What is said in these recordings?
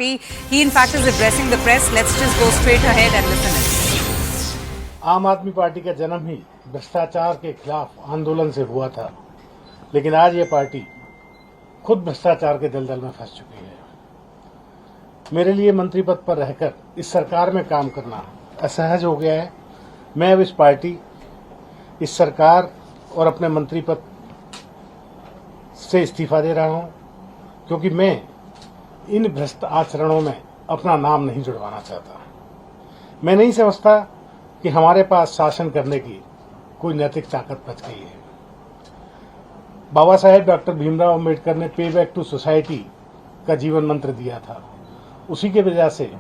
party. He in fact is addressing the press. Let's just go straight ahead and listen in. आम आदमी party का जन्म ही भ्रष्टाचार के खिलाफ आंदोलन से हुआ था, लेकिन आज ये पार्टी खुद भ्रष्टाचार के दलदल में फंस चुकी है। मेरे लिए मंत्री पद पर रहकर इस सरकार में काम करना असहज हो गया है। मैं अब इस पार्टी, इस सरकार और अपने मंत्री पद से इस्तीफा दे रहा हूं, क्योंकि मैं इन भ्रष्ट आचरणों में अपना नाम नहीं जुड़वाना चाहता। मैं नहीं समझता कि हमारे पास शासन करने की कोई नैतिक ताकत बच गई है। बाबा साहेब डॉक्टर भीमराव अम्बेडकर ने पे बैक टू सोसाइटी का जीवन मंत्र दिया था। उसी के वजह से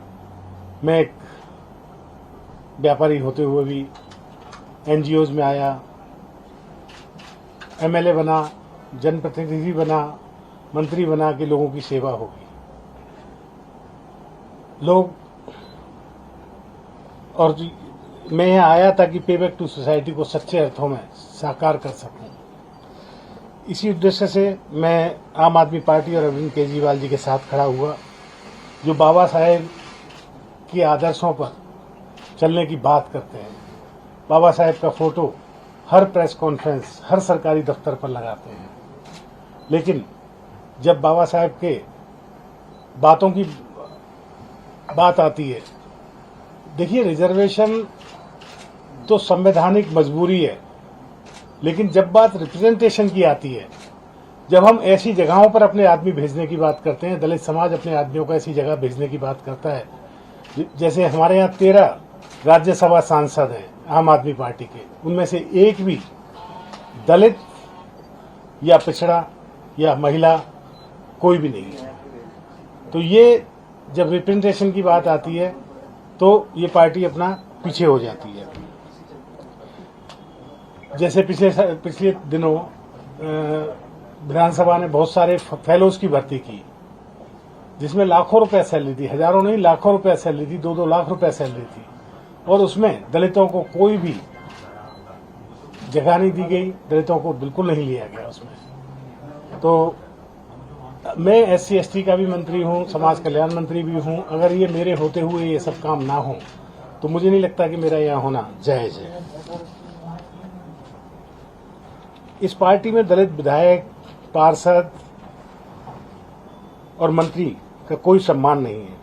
मैं एक व्यापारी होते हुए भी एनजीओज में आया, एमएलए बना, जनप्रतिनिधि बना, मंत्री बना कि लोगों की सेवा होगी। और मैं यहाँ आया ताकि पे बैक टू सोसाइटी को सच्चे अर्थों में साकार कर सकूं। इसी उद्देश्य से मैं आम आदमी पार्टी और अरविंद केजरीवाल जी के साथ खड़ा हुआ, जो बाबा साहेब के आदर्शों पर चलने की बात करते हैं। बाबा साहेब का फोटो हर प्रेस कॉन्फ्रेंस, हर सरकारी दफ्तर पर लगाते हैं, लेकिन जब बाबा साहेब के बातों की बात आती है, देखिए रिजर्वेशन तो संवैधानिक मजबूरी है, लेकिन जब बात रिप्रेजेंटेशन की आती है, जब हम ऐसी जगहों पर अपने आदमी भेजने की बात करते हैं, दलित समाज अपने आदमियों को ऐसी जगह भेजने की बात करता है, जैसे हमारे यहाँ 13 राज्यसभा सांसद हैं आम आदमी पार्टी के, उनमें से एक भी दलित या पिछड़ा या महिला कोई भी नहीं है। तो ये जब रिप्रेजेंटेशन की बात आती है तो ये पार्टी अपना पीछे हो जाती है। जैसे पिछले दिनों विधानसभा ने बहुत सारे फेलोज की भर्ती की, जिसमें लाखों रुपए सैलरी थी, हजारों नहीं लाखों रुपए सैलरी थी, 2-2 लाख रुपए सैलरी थी, और उसमें दलितों को कोई भी जगह नहीं दी गई, दलितों को बिल्कुल नहीं लिया गया उसमें। तो मैं SC ST का भी मंत्री हूं, समाज कल्याण मंत्री भी हूं। अगर ये मेरे होते हुए ये सब काम ना हो तो मुझे नहीं लगता कि मेरा यहाँ होना जायज है। इस पार्टी में दलित विधायक, पार्षद और मंत्री का कोई सम्मान नहीं है।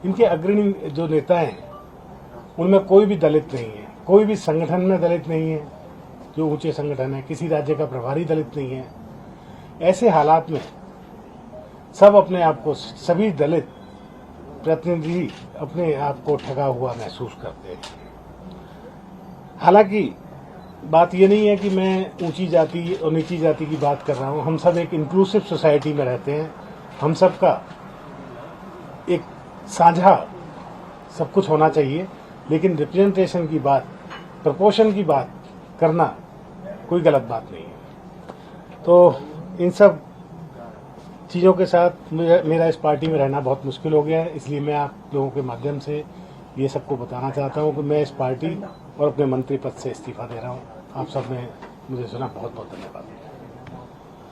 इनके अग्रणी जो नेता हैं उनमें कोई भी दलित नहीं है, कोई भी संगठन में दलित नहीं है, जो ऊंचे संगठन है, किसी राज्य का प्रभारी दलित नहीं है। ऐसे हालात में सब अपने आप को, सभी दलित प्रतिनिधि अपने आप को ठगा हुआ महसूस करते हैं। हालांकि बात यह नहीं है कि मैं ऊंची जाति और नीची जाति की बात कर रहा हूं। हम सब एक इंक्लूसिव सोसाइटी में रहते हैं। हम सबका एक साझा सब कुछ होना चाहिए, लेकिन रिप्रेजेंटेशन की बात, प्रपोर्शन की बात करना कोई गलत बात नहीं है। तो इन सब चीज़ों के साथ मेरा इस पार्टी में रहना बहुत मुश्किल हो गया है। इसलिए मैं आप लोगों के माध्यम से ये सबको बताना चाहता हूँ कि मैं इस पार्टी और अपने मंत्री पद से इस्तीफा दे रहा हूँ। आप सब ने मुझे सुना, बहुत बहुत धन्यवाद।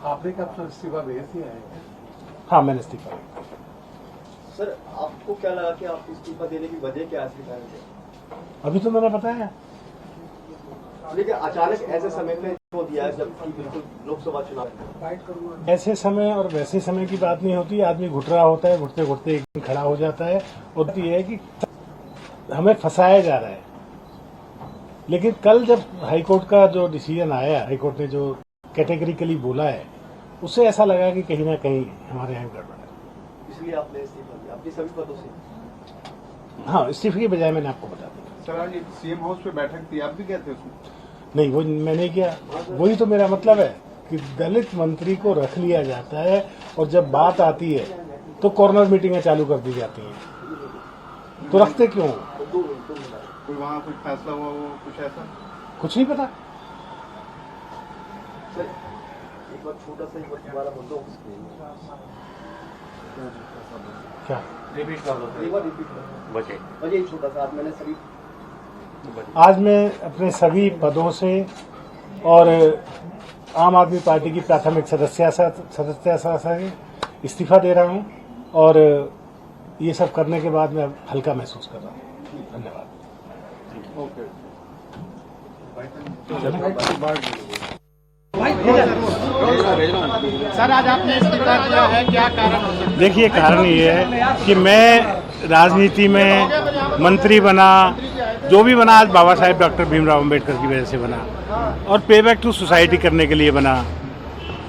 आपने कब इस्तीफा भेज दिया है? हाँ, मैंने इस्तीफा दिया। सर, आपको क्या लगा कि आप इस्तीफा देने की वजह क्या है? अभी तो मैंने बताया। लेकिन अचानक ऐसे समय में क्यों दिया है, जबकि बिल्कुल लोकसभा चुनाव? ऐसे समय और वैसे समय की बात नहीं होती। आदमी घुट रहा होता है, घुटते घुटते एक दिन खड़ा हो जाता है। और ये है कि हमें फंसाया जा रहा है। लेकिन कल जब हाईकोर्ट का जो डिसीजन आया, हाईकोर्ट ने जो कैटेगरिकली बोला है, उससे ऐसा लगा कि कहीं ना कहीं हमारे यहाँ गड़बड़ है। इसलिए आपने इस्तीफा दिया अपने सभी पदों से? हाँ, इस्तीफे की बजाय मैंने आपको बता दिया। सर, आज सीएम हाउस पे बैठक थी, आप भी गए थे उसमें? नहीं, वो मैं नहीं किया। वही तो मेरा मतलब है कि दलित मंत्री को रख लिया जाता है और जब बात आती है तो कॉर्नर मीटिंगें चालू कर दी जाती हैं। तो रखते क्यों? कोई वहाँ कुछ फैसला हुआ हो, कुछ ऐसा? कुछ नहीं पता। सर, एक बार छोटा सा दोबारा बोल दो। क्या रिपीट कर दो, एक बार रिपीट कर दो। वजह छोटा सा, मैंने सभी आज मैं अपने सभी पदों से और आम आदमी पार्टी की प्राथमिक सदस्यता से इस्तीफा दे रहा हूं और ये सब करने के बाद मैं हल्का महसूस कर रहा हूँ। धन्यवाद। ओके सर, आज आपने इस्तीफा दिया है, क्या कारण? देखिए, कारण ये है कि मैं राजनीति में मंत्री बना, जो भी बना आज बाबा साहेब डॉक्टर भीमराव अंबेडकर की वजह से बना, और पे बैक टू सोसाइटी करने के लिए बना।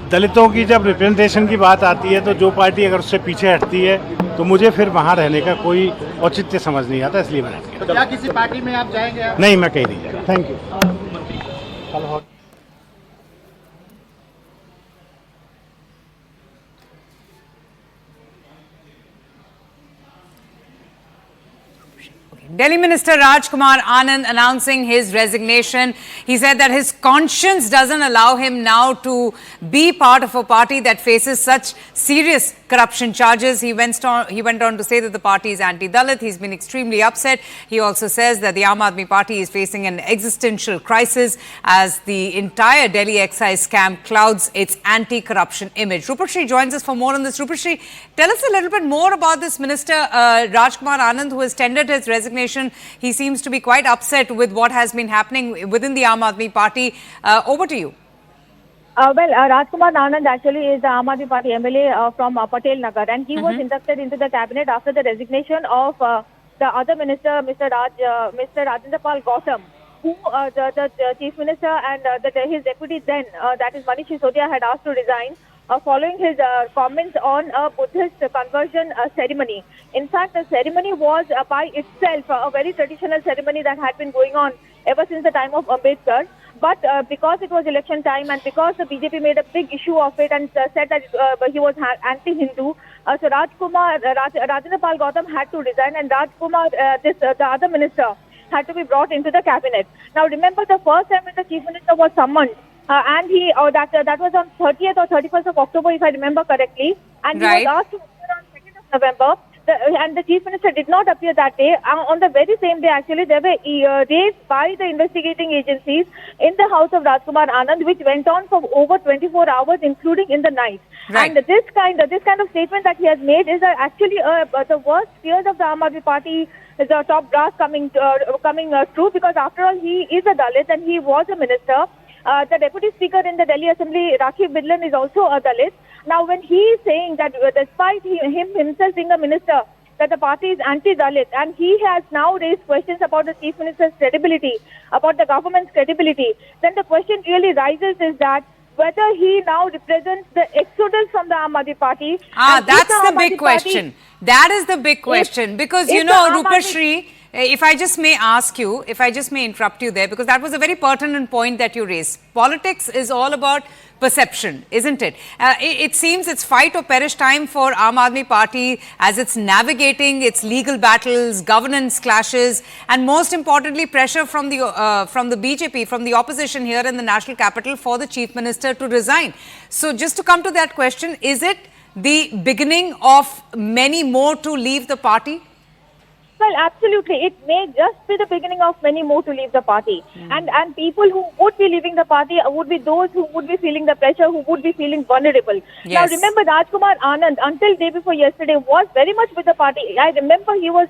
दलितों की जब रिप्रेजेंटेशन की बात आती है तो जो पार्टी अगर उससे पीछे हटती है तो मुझे फिर वहाँ रहने का कोई औचित्य समझ नहीं आता, इसलिए मैंने किया। तो क्या किसी पार्टी में आप जाएंगे? नहीं, मैं कहीं नहीं जाएगा। Thank you. Delhi Minister Rajkumar Anand announcing his resignation. He said that his conscience doesn't allow him now to be part of a party that faces such serious corruption charges. He went on to say that the party is anti-Dalit. He's been extremely upset. He also says that the Aam Aadmi Party is facing an existential crisis as the entire Delhi excise scam clouds its anti-corruption image. Rupashri joins us for more on this. Rupashri, tell us a little bit more about this Minister Rajkumar Anand, who has tendered his resignation. He seems to be quite upset with what has been happening within the Aam Aadmi Party. Over to you. Rajkumar Anand actually is the Aam Aadmi Party MLA from Patel Nagar, and he was inducted into the cabinet after the resignation of the other minister, Mr. Rajendra Pal Gautam, who the chief minister and his deputy then, that is Manish Sisodia, had asked to resign following his comments on a Buddhist conversion ceremony. In fact, the ceremony was by itself a very traditional ceremony that had been going on ever since the time of Ambedkar. But because it was election time and because the BJP made a big issue of it and said that he was anti-Hindu, so Rajendra Pal Gautam had to resign, and Rajkumar, the other minister, had to be brought into the cabinet. Now, remember the first time when the chief minister was summoned, and that was on 30th or 31st of October, if I remember correctly, and he was asked to appear on 2nd of November. And the chief minister did not appear that day. On the very same day, actually, there were raids by the investigating agencies in the house of Rajkumar Anand, which went on for over 24 hours, including in the night. Right. And this kind of statement that he has made is actually the worst fears of the Aam Aadmi Party, the top brass coming true, because after all, he is a Dalit and he was a minister. The deputy speaker in the Delhi Assembly, Rakhi Bidlan, is also a Dalit. Now, when he is saying that despite him himself being a minister, that the party is anti-Dalit, and he has now raised questions about the chief minister's credibility, about the government's credibility, then the question really rises is that whether he now represents the exodus from the Aam Aadmi Party. That's the big question. That is the big question. Because, you know, Rupashri, if I just may ask you, if I just may interrupt you there, because that was a very pertinent point that you raised. Politics is all about perception, isn't it? It seems it's fight or perish time for Aam Aadmi Party as it's navigating its legal battles, governance clashes, and most importantly, pressure from the BJP, from the opposition here in the national capital for the chief minister to resign. So just to come to that question, is it the beginning of many more to leave the party? Well, absolutely. It may just be the beginning of many more to leave the party. And people who would be leaving the party would be those who would be feeling the pressure, who would be feeling vulnerable. Yes. Now, remember, Rajkumar Anand, until day before yesterday, was very much with the party. I remember he was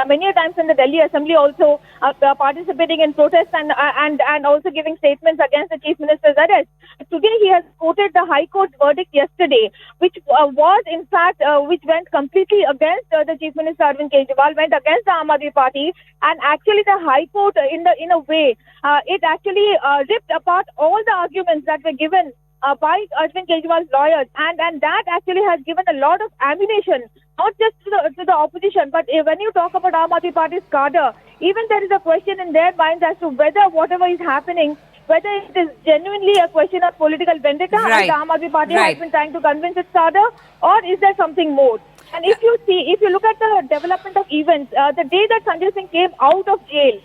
many a times in the Delhi Assembly also participating in protests and also giving statements against the Chief Minister's arrest. Today, he has quoted the High Court's verdict yesterday, which was in fact, which went completely against the Chief Minister Arvind Kejriwal, went against the Aam Aadmi Party, and actually the High Court, in a way, it actually ripped apart all the arguments that were given by Arvind Kejriwal's lawyers, and that actually has given a lot of ammunition, not just to the opposition, but when you talk about Aam Aadmi Party's cadre, even there is a question in their minds as to whether whatever is happening, whether it is genuinely a question of political vendetta, and the Aam Aadmi Party has been trying to convince its cadre, or is there something more? And if you look at the development of events, the day that Sanjay Singh came out of jail,